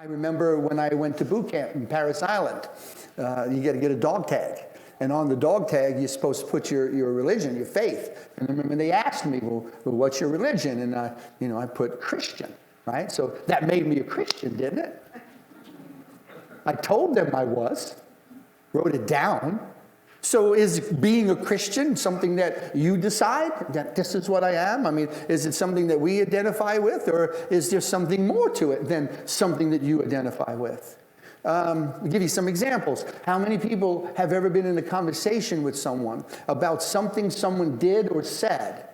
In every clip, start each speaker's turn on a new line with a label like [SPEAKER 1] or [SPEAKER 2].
[SPEAKER 1] I remember when I went to boot camp in Paris Island, you got to get a dog tag. And on the dog tag, you're supposed to put your religion, your faith. And I remember they asked me, well, what's your religion? And I put Christian, right? So that made me a Christian, didn't it? I told them I was, wrote it down. So is being a Christian something that you decide that this is what I am? I mean, is it something that we identify with, or is there something more to it than something that you identify with? I'll give you some examples. How many people have ever been in a conversation with someone about something someone did or said,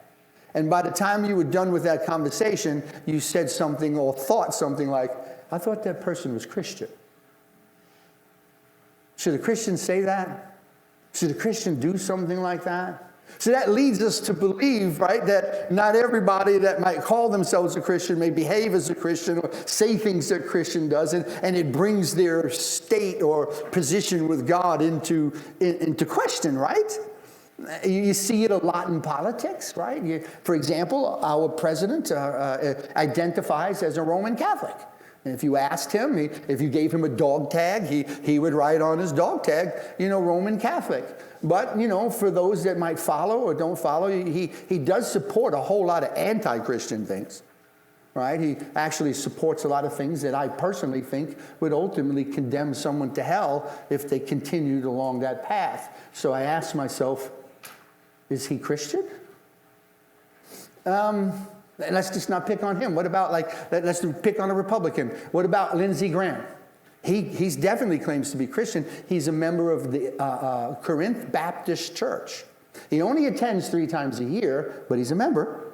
[SPEAKER 1] and by the time you were done with that conversation, you said something or thought something like, I thought that person was Christian. Should a Christian say that? Should a Christian do something like that? So that leads us to believe, right, that not everybody that might call themselves a Christian may behave as a Christian or say things that a Christian does, and it brings their state or position with God into question, right? You see it a lot in politics, right? For example, our president identifies as a Roman Catholic. And if you asked him, if you gave him a dog tag, he would write on his dog tag, Roman Catholic. But, for those that might follow or don't follow, he does support a whole lot of anti-Christian things, right? He actually supports a lot of things that I personally think would ultimately condemn someone to hell if they continued along that path. So I asked myself, is he Christian? Let's just not pick on him. What about, let's pick on a Republican. What about Lindsey Graham? He's definitely claims to be Christian. He's a member of the Corinth Baptist Church. He only attends 3 times a year, but he's a member.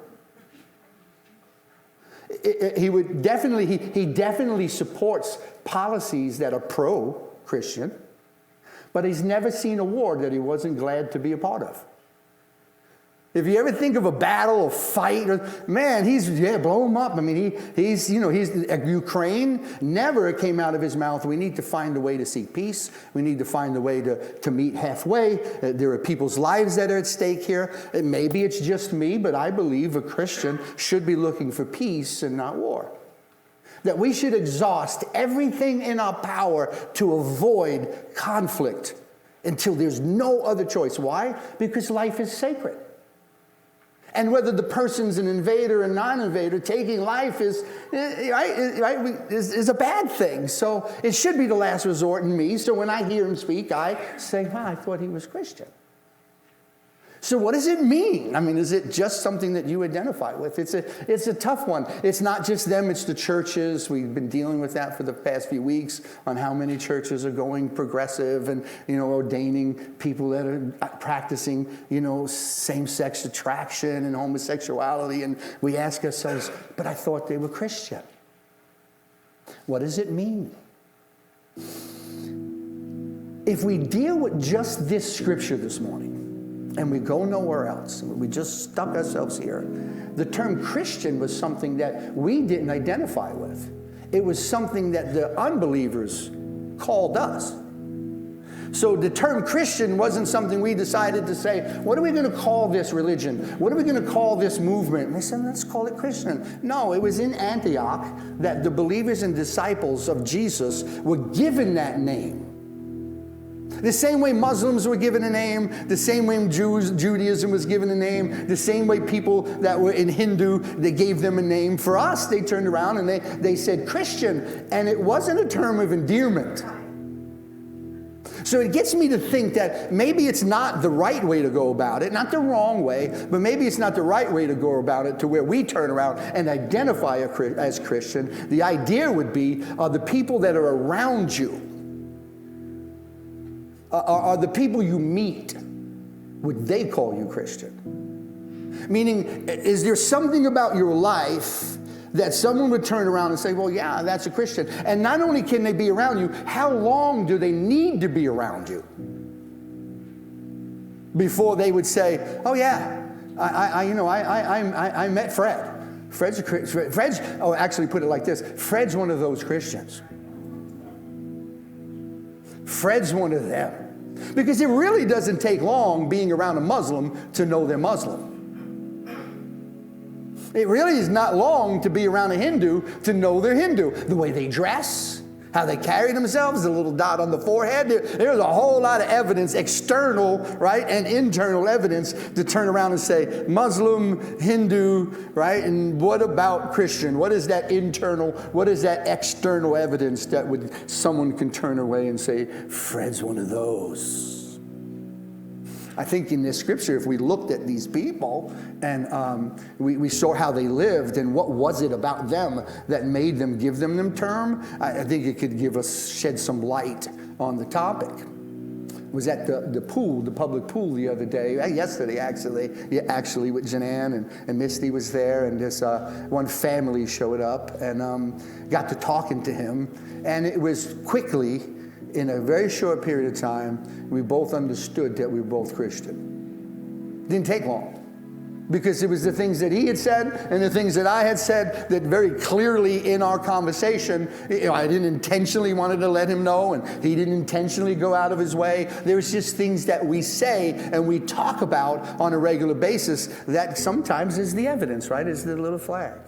[SPEAKER 1] He definitely supports policies that are pro-Christian, but he's never seen a war that he wasn't glad to be a part of. If you ever think of a battle or fight, man, blow him up. I mean, he's Ukraine never came out of his mouth. We need to find a way to seek peace. We need to find a way to meet halfway. There are people's lives that are at stake here. Maybe it's just me, but I believe a Christian should be looking for peace and not war. That we should exhaust everything in our power to avoid conflict until there's no other choice. Why? Because life is sacred. And whether the person's an invader or non-invader, taking life is a bad thing. So it should be the last resort in me. So when I hear him speak, I say, I thought he was Christian. So what does it mean? I mean, is it just something that you identify with? It's a tough one. It's not just them, it's the churches. We've been dealing with that for the past few weeks on how many churches are going progressive and, ordaining people that are practicing, same-sex attraction and homosexuality. And we ask ourselves, but I thought they were Christian. What does it mean? If we deal with just this scripture this morning, and we go nowhere else, we just stuck ourselves here, the term Christian was something that we didn't identify with. It was something that the unbelievers called us. So the term Christian wasn't something we decided to say, what are we going to call this religion? What are we going to call this movement? And they said, let's call it Christian. No, it was in Antioch that the believers and disciples of Jesus were given that name. The same way Muslims were given a name, the same way Judaism was given a name, the same way people that were in Hindu, they gave them a name. For us, they turned around and they said Christian, and it wasn't a term of endearment. So it gets me to think that maybe it's not the right way to go about it, not the wrong way, but maybe it's not the right way to go about it to where we turn around and identify as Christian. The idea would be the people that are around you, are the people you meet, would they call you Christian? Meaning, is there something about your life that someone would turn around and say, well, yeah, that's a Christian. And not only can they be around you, how long do they need to be around you before they would say, oh, yeah, I met Fred. Fred's, actually put it like this, Fred's one of those Christians. Fred's one of them. Because it really doesn't take long being around a Muslim to know they're Muslim. It really is not long to be around a Hindu to know they're Hindu. The way they dress, How they carry themselves, the little dot on the forehead. There's a whole lot of evidence, external, right, and internal evidence to turn around and say, Muslim, Hindu, right, and what about Christian? What is that internal, what is that external evidence that someone can turn away and say, Fred's one of those? I think in this scripture, if we looked at these people and we saw how they lived and what was it about them that made them give them the term, I think it could shed some light on the topic. I was at the pool, the public pool the other day, yesterday actually with Janan and Misty was there, and this one family showed up and got to talking to him, and it was quickly, in a very short period of time, we both understood that we were both Christian. Didn't take long, because it was the things that he had said and the things that I had said that very clearly in our conversation, I didn't intentionally wanted to let him know, and he didn't intentionally go out of his way. There's just things that we say and we talk about on a regular basis that sometimes is the evidence, right? Is the little flag,